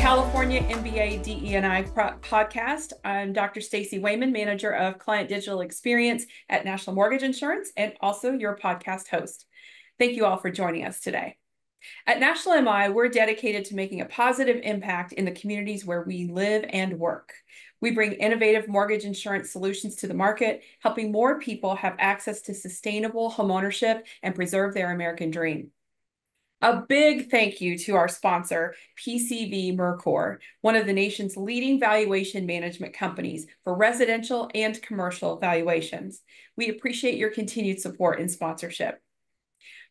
California MBA DE&I podcast. I'm Dr. Stacy Wayman, Manager of Client Digital Experience at National Mortgage Insurance, and also your podcast host. Thank you all for joining us today. At National MI, we're dedicated to making a positive impact in the communities where we live and work. We bring innovative mortgage insurance solutions to the market, helping more people have access to sustainable homeownership and preserve their American dream. A big thank you to our sponsor, PCV Mercor, one of the nation's leading valuation management companies for residential and commercial valuations. We appreciate your continued support and sponsorship.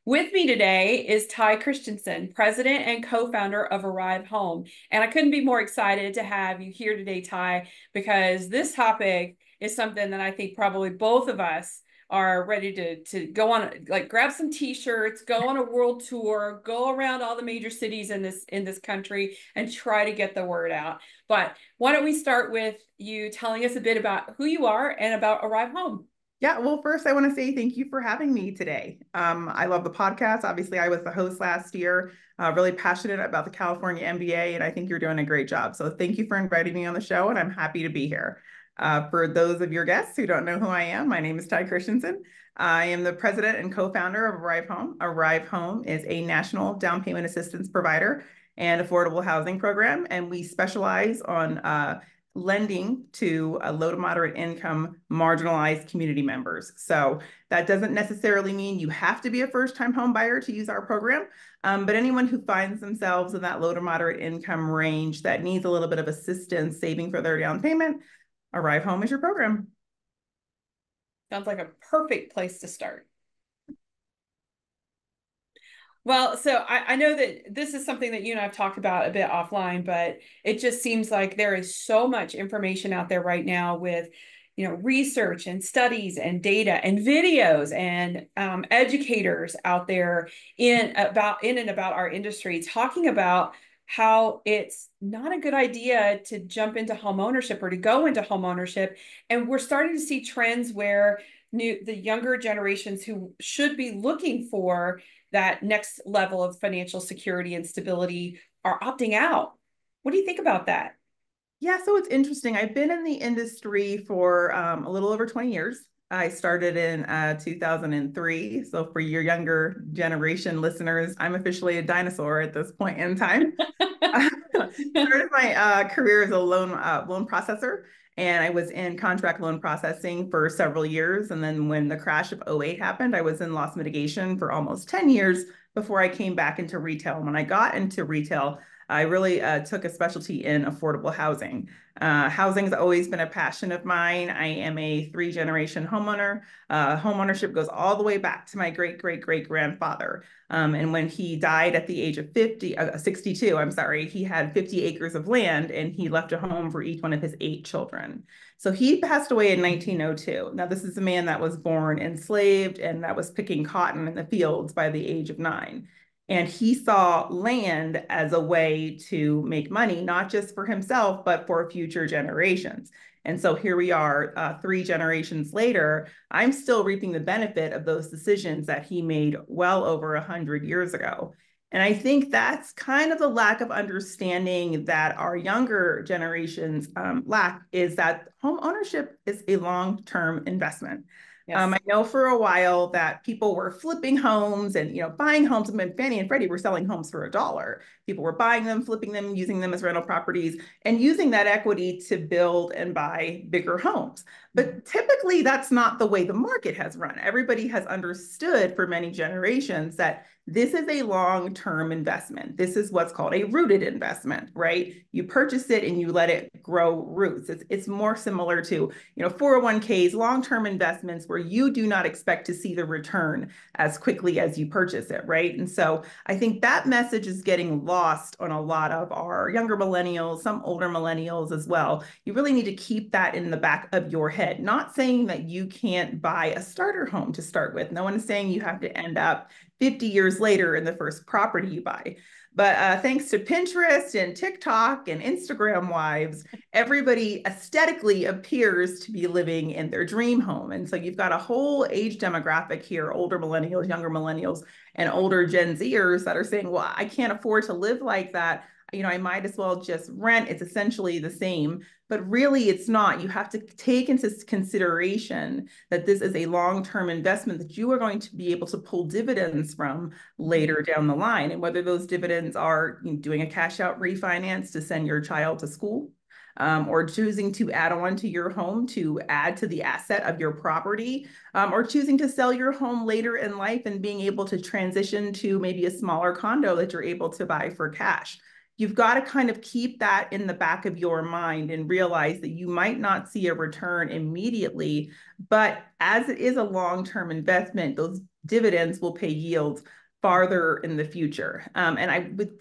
With me today is Tai Christensen, president and co-founder of Arrive Home. And I couldn't be more excited to have you here today, Tai, because this topic is something that I think probably both of us are ready to go on, like grab some t-shirts, go on a world tour, go around all the major cities in this country and try to get the word out. But why don't we start with you telling us a bit about who you are and about Arrive Home? Yeah, well, first I want to say thank you for having me today. I love the podcast. Obviously, I was the host last year, really passionate about the California MBA, and I think you're doing a great job. So thank you for inviting me on the show, and I'm happy to be here. For those of your guests who don't know who I am, my name is Tai Christensen. I am the president and co-founder of Arrive Home. Arrive Home is a national down payment assistance provider and affordable housing program, and we specialize on lending to low to moderate income marginalized community members. So that doesn't necessarily mean you have to be a first-time home buyer to use our program, but anyone who finds themselves in that low to moderate income range that needs a little bit of assistance saving for their down payment, Arrive Home is your program. Sounds like a perfect place to start. Well, so I know that this is something that you and I have talked about a bit offline, but it just seems like there is so much information out there right now with, research and studies and data and videos and educators out there in and about our industry talking about how it's not a good idea to jump into home ownership or to go into home ownership. And we're starting to see trends where the younger generations who should be looking for that next level of financial security and stability are opting out. What do you think about that? Yeah, so it's interesting. I've been in the industry for a little over 20 years. I started in 2003. So for your younger generation listeners, I'm officially a dinosaur at this point in time. Started my career as a loan processor, and I was in contract loan processing for several years. And then when the crash of '08 happened, I was in loss mitigation for almost 10 years before I came back into retail. When I got into retail, I really took a specialty in affordable housing. Housing has always been a passion of mine. I am a 3-generation homeowner. Home ownership goes all the way back to my great-great-great-grandfather. And when he died at the age of 62, he had 50 acres of land and he left a home for each one of his 8 children. So he passed away in 1902. Now, this is a man that was born enslaved and that was picking cotton in the fields by the age of 9. And he saw land as a way to make money, not just for himself, but for future generations. And so here we are, 3 generations later, I'm still reaping the benefit of those decisions that he made well over 100 years ago. And I think that's kind of the lack of understanding that our younger generations lack, is that home ownership is a long-term investment. Yes. I know for a while that people were flipping homes and buying homes, and Fannie and Freddie were selling homes for $1. People were buying them, flipping them, using them as rental properties, and using that equity to build and buy bigger homes. But typically, that's not the way the market has run. Everybody has understood for many generations that this is a long-term investment. This is what's called a rooted investment, right? You purchase it and you let it grow roots. It's more similar to 401ks, long-term investments where you do not expect to see the return as quickly as you purchase it, right? And so I think that message is getting lost on a lot of our younger millennials, some older millennials as well. You really need to keep that in the back of your head. Not saying that you can't buy a starter home to start with. No one is saying you have to end up 50 years later in the first property you buy. But thanks to Pinterest and TikTok and Instagram wives, everybody aesthetically appears to be living in their dream home. And so you've got a whole age demographic here, older millennials, younger millennials, and older Gen Zers that are saying, well, I can't afford to live like that. I might as well just rent. It's essentially the same, but really it's not. You have to take into consideration that this is a long-term investment that you are going to be able to pull dividends from later down the line. And whether those dividends are doing a cash out refinance to send your child to school, or choosing to add on to your home to add to the asset of your property, or choosing to sell your home later in life and being able to transition to maybe a smaller condo that you're able to buy for cash. You've got to kind of keep that in the back of your mind and realize that you might not see a return immediately, but as it is a long-term investment, those dividends will pay yields farther in the future.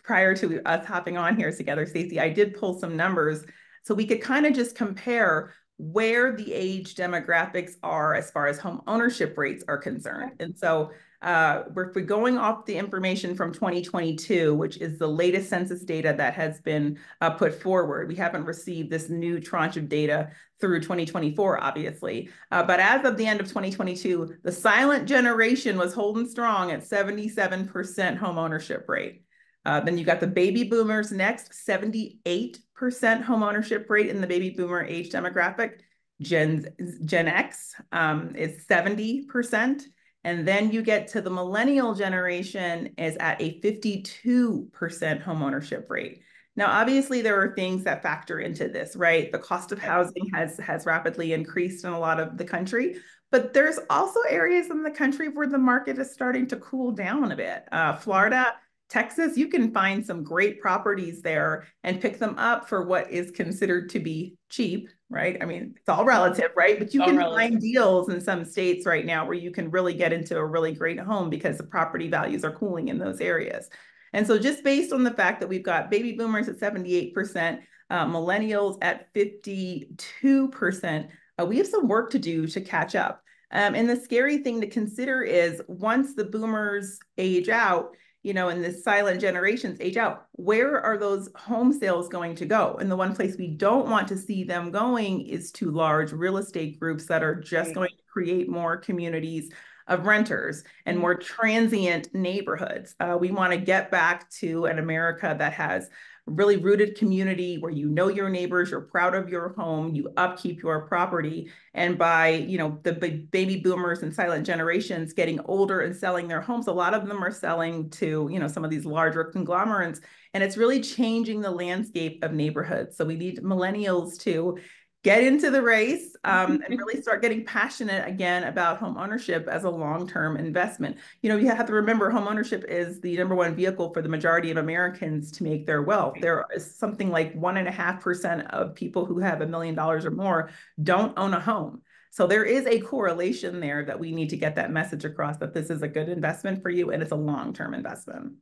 Prior to us hopping on here together, Stacey, I did pull some numbers so we could kind of just compare where the age demographics are as far as home ownership rates are concerned. And so we're going off the information from 2022, which is the latest census data that has been put forward. We haven't received this new tranche of data through 2024, obviously. But as of the end of 2022, the silent generation was holding strong at 77% home ownership rate. Then you got the baby boomers next, 78% home ownership rate in the baby boomer age demographic. Gen X is 70%. And then you get to the millennial generation is at a 52% home ownership rate. Now, obviously, there are things that factor into this, right? The cost of housing has rapidly increased in a lot of the country, but there's also areas in the country where the market is starting to cool down a bit. Florida, Texas, you can find some great properties there and pick them up for what is considered to be cheap, right? I mean, it's all relative, right? But you can find deals in some states right now where you can really get into a really great home because the property values are cooling in those areas. And so just based on the fact that we've got baby boomers at 78%, millennials at 52%, we have some work to do to catch up. And the scary thing to consider is once the boomers age out, and the silent generations age out, where are those home sales going to go? And the one place we don't want to see them going is to large real estate groups that are just going to create more communities of renters and more transient neighborhoods. We want to get back to an America that has really rooted community where you know your neighbors, you're proud of your home, you upkeep your property. And by, the baby boomers and silent generations getting older and selling their homes, a lot of them are selling to, some of these larger conglomerates. And it's really changing the landscape of neighborhoods. So we need millennials to get into the race and really start getting passionate again about home ownership as a long-term investment. You have to remember home ownership is the #1 vehicle for the majority of Americans to make their wealth. There is something like 1.5% of people who have $1 million or more don't own a home. So there is a correlation there that we need to get that message across that this is a good investment for you and it's a long-term investment.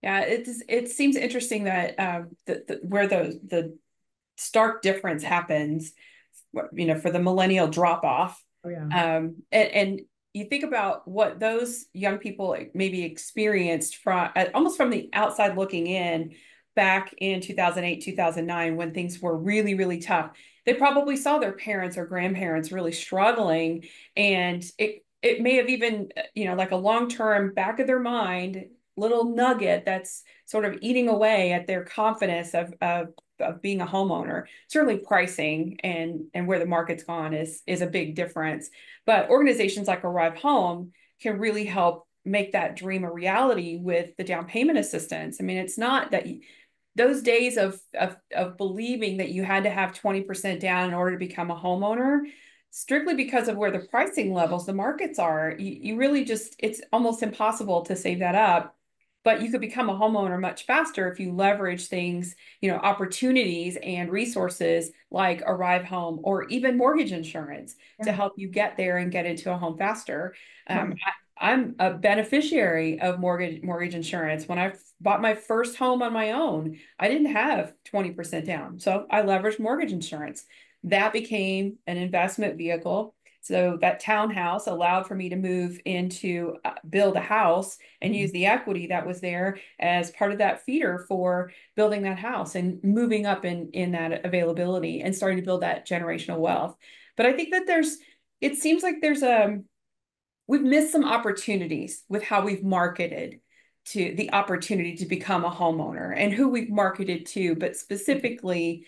Yeah, it seems interesting that where the stark difference happens, for the millennial drop off. Oh, yeah. And you think about what those young people maybe experienced almost from the outside looking in back in 2008, 2009, when things were really, really tough. They probably saw their parents or grandparents really struggling, and it may have even, like a long-term back of their mind little nugget that's sort of eating away at their confidence of being a homeowner. Certainly pricing and where the market's gone is a big difference. But organizations like Arrive Home can really help make that dream a reality with the down payment assistance. I mean, it's not that those days of believing that you had to have 20% down in order to become a homeowner, strictly because of where the pricing levels, the markets are, you really it's almost impossible to save that up. But you could become a homeowner much faster if you leverage things, opportunities and resources like Arrive Home or even mortgage insurance to help you get there and get into a home faster. I'm a beneficiary of mortgage insurance. When I bought my first home on my own, I didn't have 20% down. So I leveraged mortgage insurance. That became an investment vehicle. So that townhouse allowed for me to move into build a house and use the equity that was there as part of that feeder for building that house and moving up in that availability and starting to build that generational wealth. But I think that it seems like we've missed some opportunities with how we've marketed to the opportunity to become a homeowner and who we've marketed to, but specifically,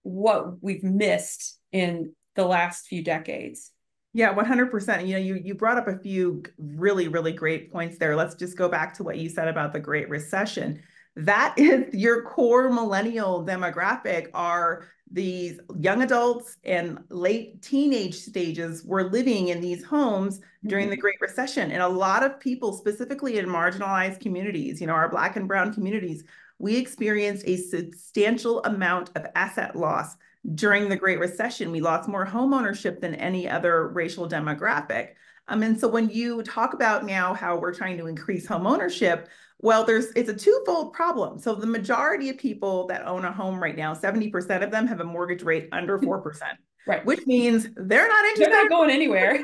what we've missed in the last few decades. Yeah, 100%. You brought up a few really, really great points there. Let's just go back to what you said about the Great Recession. That is your core millennial demographic are these young adults and late teenage stages were living in these homes during the Great Recession. And a lot of people, specifically in marginalized communities, our Black and Brown communities, we experienced a substantial amount of asset loss during the Great Recession. We lost more home ownership than any other racial demographic. And so when you talk about now how we're trying to increase home ownership, well, it's a twofold problem. So the majority of people that own a home right now, 70% of them have a mortgage rate under 4%, right? Which means they're not interested. They're not going anywhere.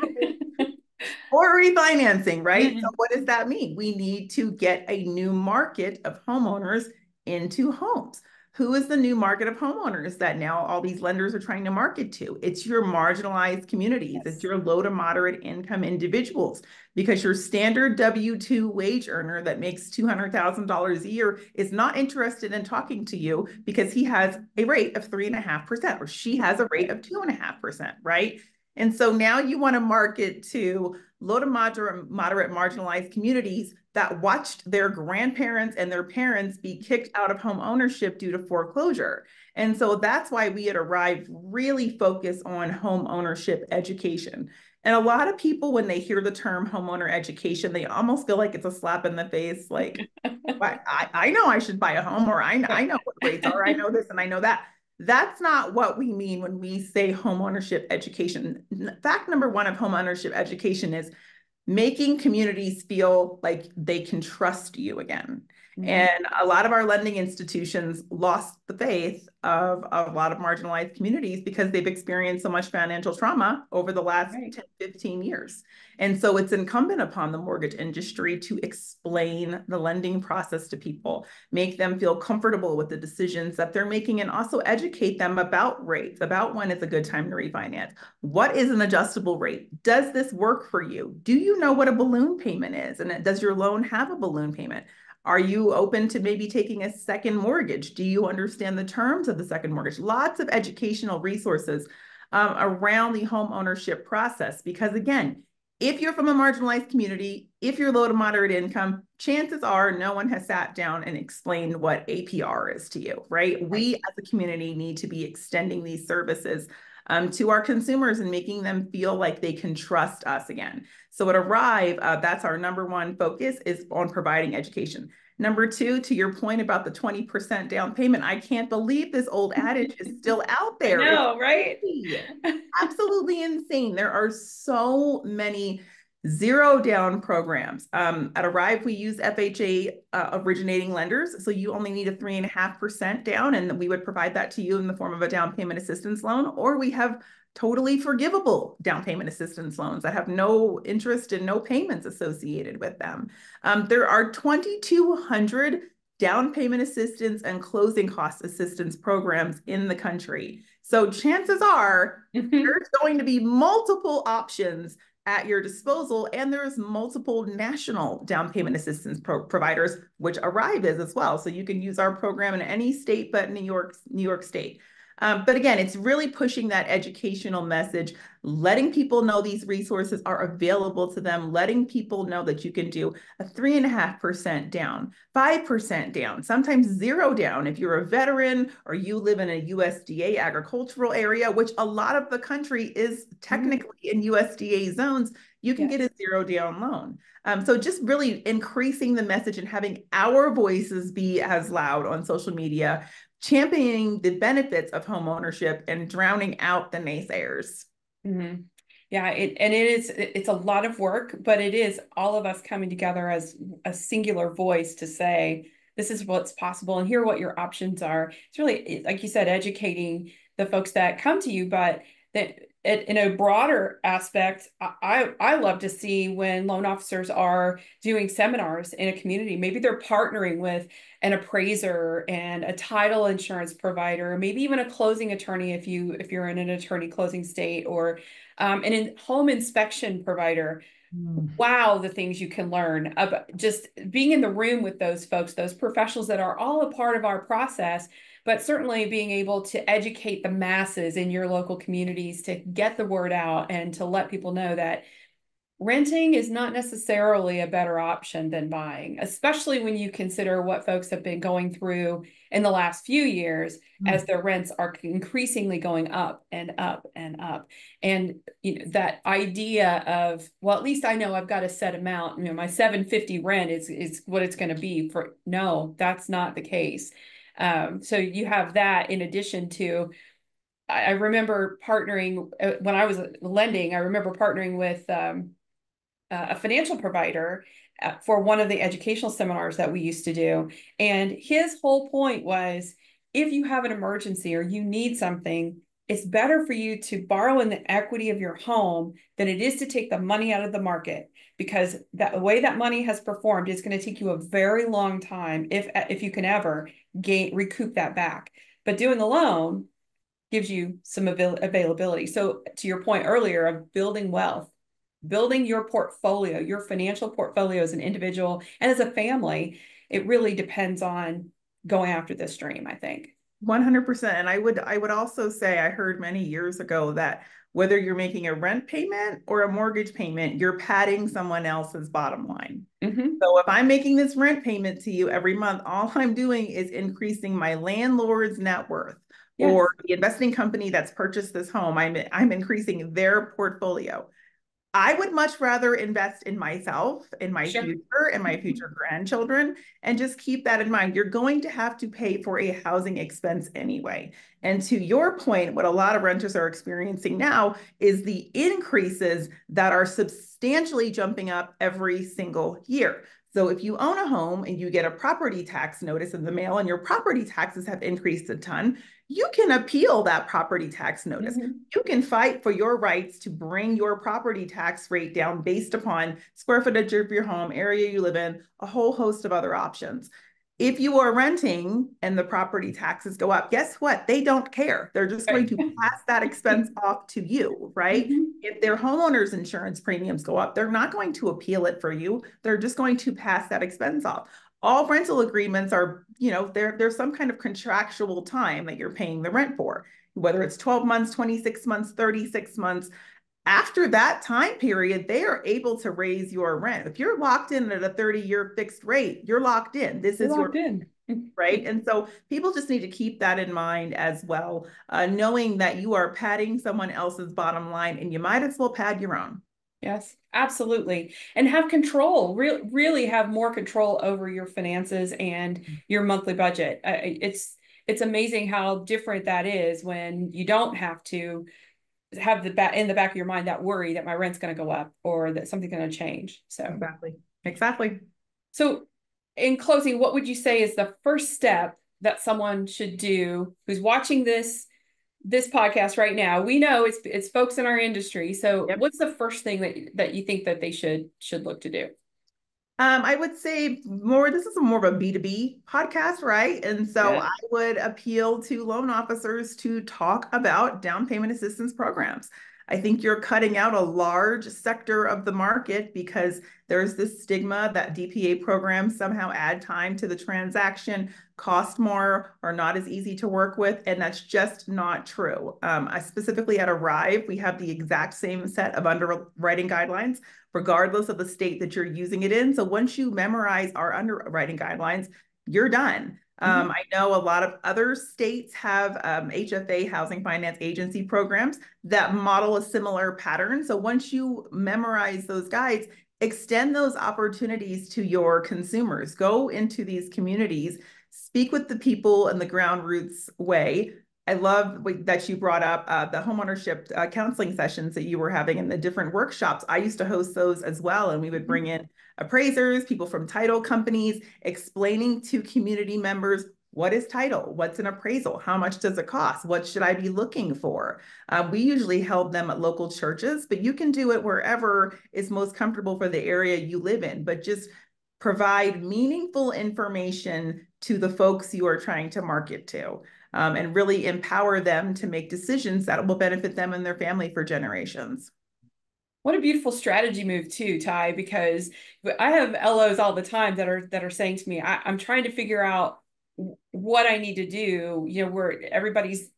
Or refinancing, right? So what does that mean? We need to get a new market of homeowners into homes. Who is the new market of homeowners that now all these lenders are trying to market to? It's your marginalized communities. Yes. It's your low to moderate income individuals, because your standard W-2 wage earner that makes $200,000 a year is not interested in talking to you because he has a rate of 3.5% or she has a rate of 2.5%, right? And so now you want to market to low to moderate marginalized communities that watched their grandparents and their parents be kicked out of home ownership due to foreclosure. And so that's why we at Arrive really focus on home ownership education. And a lot of people, when they hear the term homeowner education, they almost feel like it's a slap in the face. Like, I know I should buy a home, or I know what rates are. I know this and I know that. That's not what we mean when we say home ownership education. Fact number one of home ownership education is making communities feel like they can trust you again. And a lot of our lending institutions lost the faith of a lot of marginalized communities because they've experienced so much financial trauma over the last 10, 15 years. And so it's incumbent upon the mortgage industry to explain the lending process to people, make them feel comfortable with the decisions that they're making, and also educate them about rates, about when it's a good time to refinance. What is an adjustable rate? Does this work for you? Do you know what a balloon payment is? And does your loan have a balloon payment? Are you open to maybe taking a second mortgage? Do you understand the terms of the second mortgage? Lots of educational resources around the home ownership process. Because again, if you're from a marginalized community, if you're low to moderate income, chances are no one has sat down and explained what APR is to you, right? We as a community need to be extending these services to our consumers and making them feel like they can trust us again. So at Arrive, that's our number one focus, is on providing education. Number two, to your point about the 20% down payment, I can't believe this old adage is still out there. I know, right? Absolutely insane. There are so many zero down programs. At Arrive, we use FHA originating lenders. So you only need a 3.5% down, and we would provide that to you in the form of a down payment assistance loan. Or we have totally forgivable down payment assistance loans that have no interest and no payments associated with them. There are 2,200 down payment assistance and closing cost assistance programs in the country. So chances are there's going to be multiple options at your disposal, and there's multiple national down payment assistance providers, which Arrive is as well. So you can use our program in any state but New York State. But again, it's really pushing that educational message, letting people know these resources are available to them, letting people know that you can do a 3.5% down, 5% down, sometimes zero down if you're a veteran or you live in a USDA agricultural area, which a lot of the country is technically in USDA zones. You can get a zero down loan. So just really increasing the message and having our voices be as loud on social media, championing the benefits of home ownership and drowning out the naysayers. Yeah, it's a lot of work, but it is all of us coming together as a singular voice to say, this is what's possible and here are what your options are. It's really, like you said, educating the folks that come to you, but that in a broader aspect, I love to see when loan officers are doing seminars in a community. Maybe they're partnering with an appraiser and a title insurance provider, maybe even a closing attorney if you're in an attorney closing state, or And in home inspection provider, wow, the things you can learn about just being in the room with those folks, those professionals that are all a part of our process, but certainly being able to educate the masses in your local communities to get the word out and to let people know that renting is not necessarily a better option than buying, especially when you consider what folks have been going through in the last few years as their rents are increasingly going up and up and up. And that idea of, well, at least I know I've got a set amount, my $750 rent is what it's going to be for. No, that's not the case. So you have that in addition to, I remember partnering when I was lending, I remember partnering with a financial provider for one of the educational seminars that we used to do. And his whole point was, if you have an emergency or you need something, it's better for you to borrow in the equity of your home than it is to take the money out of the market, because the way that money has performed is going to take you a very long time, if you can ever recoup that back. But doing the loan gives you some availability. So to your point earlier of building wealth, building your portfolio, your financial portfolio as an individual and as a family, it really depends on going after this dream, I think. 100%. And I would also say, I heard many years ago that whether you're making a rent payment or a mortgage payment, you're padding someone else's bottom line. So if I'm making this rent payment to you every month, all I'm doing is increasing my landlord's net worth. Yes. Or the investing company that's purchased this home, I'm increasing their portfolio. I would much rather invest in myself, in my future, and my future grandchildren, and just keep that in mind. You're going to have to pay for a housing expense anyway. And to your point, what a lot of renters are experiencing now is the increases that are substantially jumping up every single year. So if you own a home and you get a property tax notice in the mail and your property taxes have increased a ton, you can appeal that property tax notice. You can fight for your rights to bring your property tax rate down based upon square footage of your home, area you live in, a whole host of other options. If you are renting and the property taxes go up, guess what? They don't care. They're just going to pass that expense off to you, right? If their homeowners insurance premiums go up, they're not going to appeal it for you. They're just going to pass that expense off. All rental agreements are, there's some kind of contractual time that you're paying the rent for, whether it's 12 months, 26 months, 36 months. After that time period, they are able to raise your rent. If you're locked in at a 30-year fixed rate, you're locked in. This is your in. Right. And so people just need to keep that in mind as well, knowing that you are padding someone else's bottom line and you might as well pad your own. Yes, absolutely. And have control, really have more control over your finances and your monthly budget. It's amazing how different that is when you don't have to have in the back of your mind that worry that my rent's going to go up or that something's going to change. So exactly. So in closing, what would you say is the first step that someone should do who's watching this podcast right now? We know it's folks in our industry. So what's the first thing that you think that they should look to do? I would say this is more of a B2B podcast, right? And so I would appeal to loan officers to talk about down payment assistance programs. I think you're cutting out a large sector of the market because there's this stigma that DPA programs somehow add time to the transaction, cost more, or not as easy to work with. And that's just not true. Specifically at Arrive, we have the exact same set of underwriting guidelines, regardless of the state that you're using it in. So once you memorize our underwriting guidelines, you're done. I know a lot of other states have HFA, Housing Finance Agency programs that model a similar pattern. So once you memorize those guides, extend those opportunities to your consumers. Go into these communities, speak with the people in the ground roots way. I love that you brought up the homeownership counseling sessions that you were having and the different workshops. I used to host those as well, and we would bring in appraisers, people from title companies, explaining to community members, what is title? What's an appraisal? How much does it cost? What should I be looking for? We usually held them at local churches, but you can do it wherever is most comfortable for the area you live in, but just provide meaningful information to the folks you are trying to market to. and really empower them to make decisions that will benefit them and their family for generations. What a beautiful strategy move too, Ty, because I have LOs all the time that are saying to me, I'm trying to figure out what I need to do, where everybody's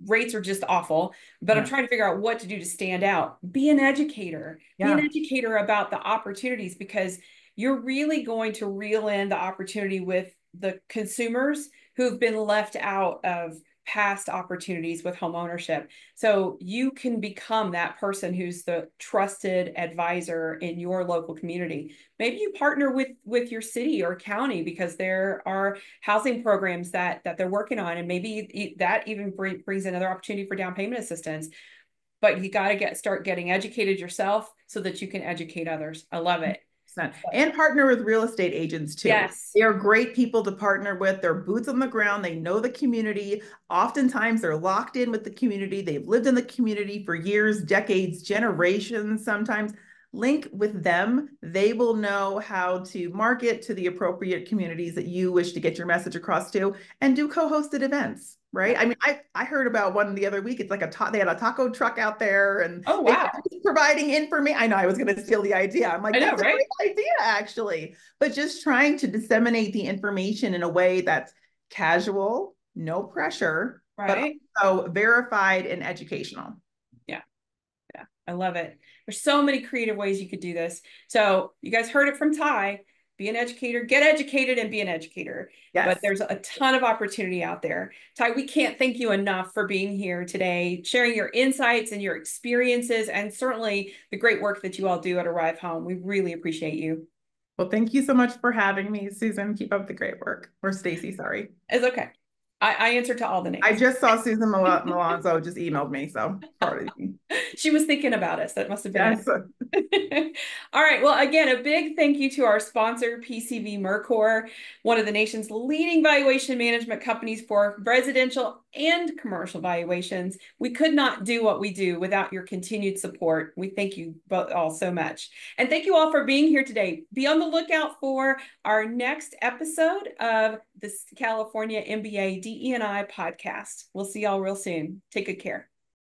rates are just awful, but I'm Yeah. trying to figure out what to do to stand out. Be an educator. Be an Yeah. educator about the opportunities, because you're really going to reel in the opportunity with the consumers who've been left out of past opportunities with home ownership. So you can become that person who's the trusted advisor in your local community. Maybe you partner with your city or county because there are housing programs that they're working on, and maybe that even brings another opportunity for down payment assistance. But you got to start getting educated yourself so that you can educate others. I love it. And partner with real estate agents too. Yes. They are great people to partner with. They're boots on the ground. They know the community. Oftentimes they're locked in with the community. They've lived in the community for years, decades, generations sometimes. Link with them. They will know how to market to the appropriate communities that you wish to get your message across to, and do co-hosted events, right? I mean, I heard about one the other week. It's like they had a taco truck out there, and Oh, they wow. were just providing information. I know I was going to steal the idea. I'm like, I know, that's a right? great idea, actually. But just trying to disseminate the information in a way that's casual, no pressure, but Right. also verified and educational. Yeah. Yeah, I love it. There's so many creative ways you could do this. So you guys heard it from Ty. Be an educator, get educated, and be an educator. But Yes. there's a ton of opportunity out there. Ty, we can't thank you enough for being here today, sharing your insights and your experiences, and certainly the great work that you all do at Arrive Home. We really appreciate you. Well, thank you so much for having me, Susan. Keep up the great work. Or Stacy, sorry. It's okay. I answer to all the I names. just saw Susan Malonzo just emailed me, so pardon me. She was thinking about us. That must have been it. Yes. All right. Well, again, a big thank you to our sponsor, PCV Mercor, one of the nation's leading valuation management companies for residential and commercial valuations. We could not do what we do without your continued support. We thank you both all so much. And thank you all for being here today. Be on the lookout for our next episode of the California MBA DE&I podcast. We'll see y'all real soon. Take good care.